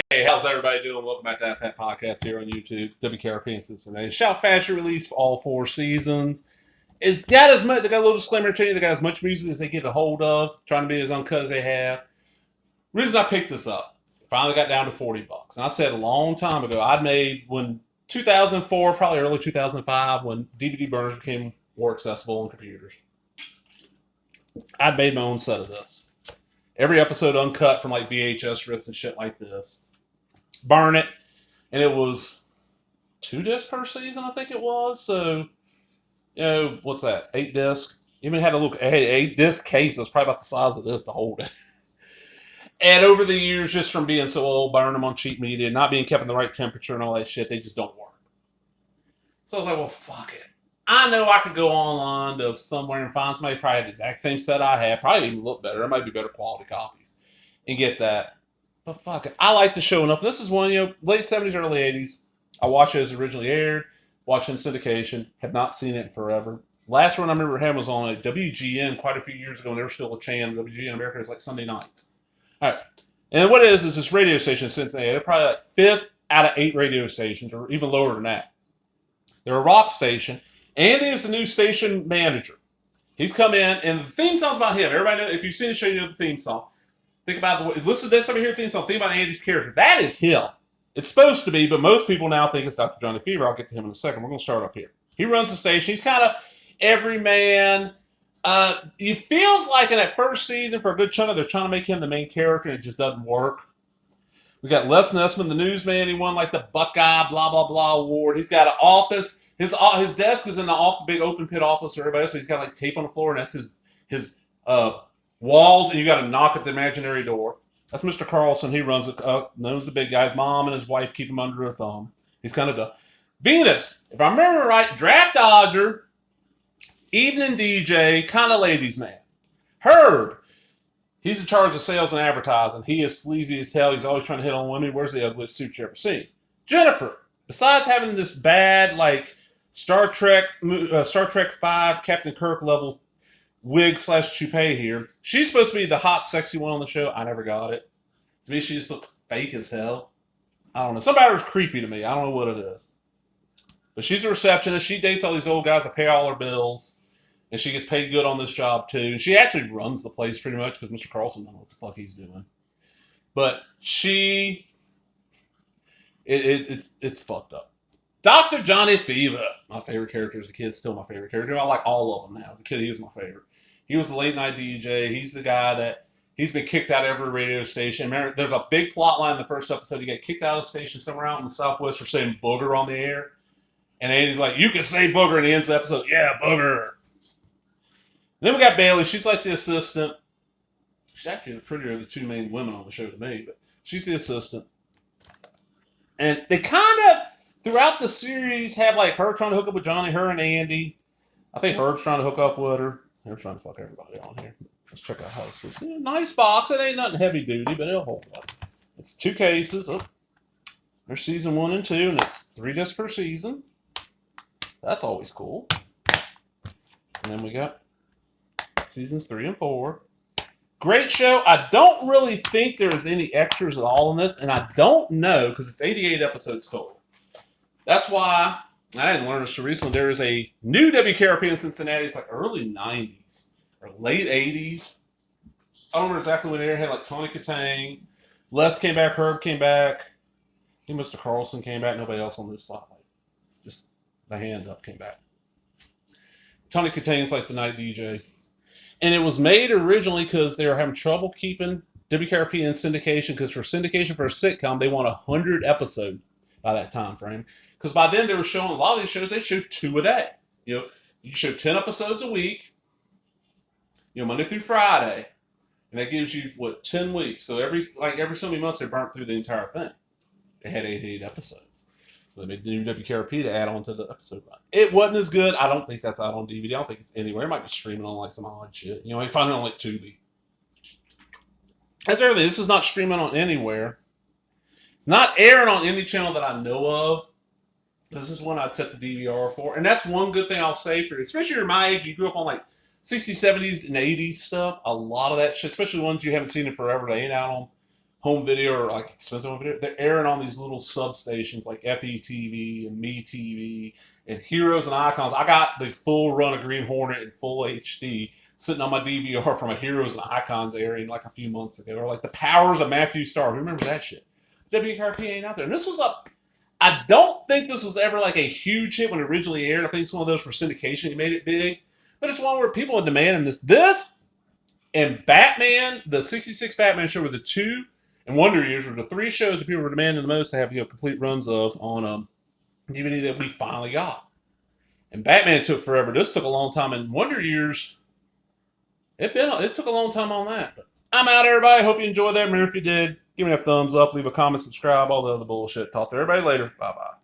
Hey, how's everybody doing? Welcome back to Ask That Podcast here on YouTube. WKRP in Cincinnati. Shout Fashion released for all 4 seasons. It's got as much. They got a little disclaimer to you. They got as much music as they get a hold of, trying to be as uncut as they have. Reason I picked this up, finally got down to $40, and I said a long time ago I'd made when 2004, probably early 2005, when DVD burners became more accessible on computers. I'd made my own set of this. Every episode uncut from like VHS rips and shit like this. Burn it, and it was 2 discs per season, I think it was. So, what's that? 8 discs. Even had a little 8 disc case. It was probably about the size of this to hold it. And over the years, just from being so old, burning them on cheap media, not being kept in the right temperature and all that shit, they just don't work. So I was like, well, fuck it. I know I could go online to somewhere and find somebody probably had the exact same set I had, probably even look better. It might be better quality copies, and get that. But fuck it. I like the show enough. This is one, late 70s, early 80s. I watched it as it originally aired, watched it in syndication, have not seen it in forever. Last one I remember him was on a WGN quite a few years ago when they were still a chain. WGN America is like Sunday nights. All right. And what it is this radio station in Cincinnati. They're probably like 5th out of 8 radio stations, or even lower than that. They're a rock station. Andy is the new station manager. He's come in, and the theme song's about him. Everybody knows, if you've seen the show, you know the theme song. Think about the way, listen to this over here, theme song. Think about Andy's character. That is him. It's supposed to be, but most people now think it's Dr. Johnny Fever. I'll get to him in a second. We're going to start up here. He runs the station. He's kind of everyman. He feels like in that first season, for a good chunk of it, they're trying to make him the main character, and it just doesn't work. We got Les Nessman, the newsman. He won like the Buckeye blah blah blah award. He's got an office. His desk is in the big open pit office for everybody else. But he's got like tape on the floor, and that's his walls, and you got to knock at the imaginary door. That's Mr. Carlson. He runs it. Knows the big guy. His mom and his wife keep him under their thumb. He's kind of dumb. Venus, if I remember right, draft dodger, evening DJ, kind of ladies man. Herb, he's in charge of sales and advertising. He is sleazy as hell. He's always trying to hit on women. He wears the ugliest suit you ever seen. Jennifer, besides having this bad like Star Trek 5 Captain Kirk level wig / toupee here. She's supposed to be the hot, sexy one on the show. I never got it. To me, she just looked fake as hell. I don't know. Somebody was creepy to me. I don't know what it is. But she's a receptionist. She dates all these old guys that pay all her bills. And she gets paid good on this job, too. And she actually runs the place pretty much because Mr. Carlson doesn't know what the fuck he's doing. But it's fucked up. Dr. Johnny Fever, my favorite character as a kid, still my favorite character. I like all of them now. As a kid, he was my favorite. He was the late night DJ. He's the guy that he's been kicked out of every radio station. Remember, there's a big plot line in the first episode. He got kicked out of the station somewhere out in the Southwest for saying booger on the air. And Andy's like, you can say booger, and he ends the episode, yeah, booger. And then we got Bailey. She's like the assistant. She's actually the prettier of the 2 main women on the show to me, but she's the assistant. And they kind of, throughout the series, have like her trying to hook up with Johnny, her and Andy. I think Herb's trying to hook up with her. They're trying to fuck everybody on here. Let's check out how this is. Nice box. It ain't nothing heavy duty, but it'll hold up. It's 2 cases. Oh, there's season 1 and 2, and it's 3 discs per season. That's always cool. And then we got seasons 3 and 4. Great show. I don't really think there's any extras at all in this, and I don't know because it's 88 episodes total. That's why I didn't learn this so recently. There is a new WKRP in Cincinnati. It's like early 90s or late 80s. I don't remember exactly when it had like Tony Katang. Les came back. Herb came back. I think Mr. Carlson came back. Nobody else on this side. Like, just the hand up came back. Tony Katang's like the night DJ. And it was made originally because they were having trouble keeping WKRP in syndication because for syndication for a sitcom, they want 100 episodes by that time frame. Because by then they were showing a lot of these shows, they showed 2 a day. You show 10 episodes a week, Monday through Friday. And that gives you, 10 weeks. So every so many months they burnt through the entire thing. They had 88 episodes. So they made the new WKRP to add on to the episode run. It wasn't as good. I don't think that's out on DVD. I don't think it's anywhere. It might be streaming on like some odd shit. You find it on like Tubi. That's everything. This is not streaming on anywhere. It's not airing on any channel that I know of. This is one I'd set the DVR for. And that's one good thing I'll say for you. Especially if you're my age, you grew up on like 60s, 70s, and 80s stuff. A lot of that shit, especially the ones you haven't seen in forever, they ain't out on home video or like expensive home video, they're airing on these little substations like FETV and MeTV and Heroes and Icons. I got the full run of Green Hornet in full HD sitting on my DVR from a Heroes and Icons airing like a few months ago, or like the Powers of Matthew Starr. Who remembers that shit? WKRP ain't out there. And this was a, I don't think this was ever like a huge hit when it originally aired. I think it's one of those for syndication. It made it big. But it's one where people are demanding this. This and Batman, the 66 Batman show were the two, and Wonder Years were the three shows that people were demanding the most to have complete runs of on DVD that we finally got. And Batman took forever. This took a long time. And Wonder Years, it took a long time on that. But I'm out, everybody. Hope you enjoyed that. Remember, if you did, give me a thumbs up, leave a comment, subscribe, all the other bullshit. Talk to everybody later. Bye-bye.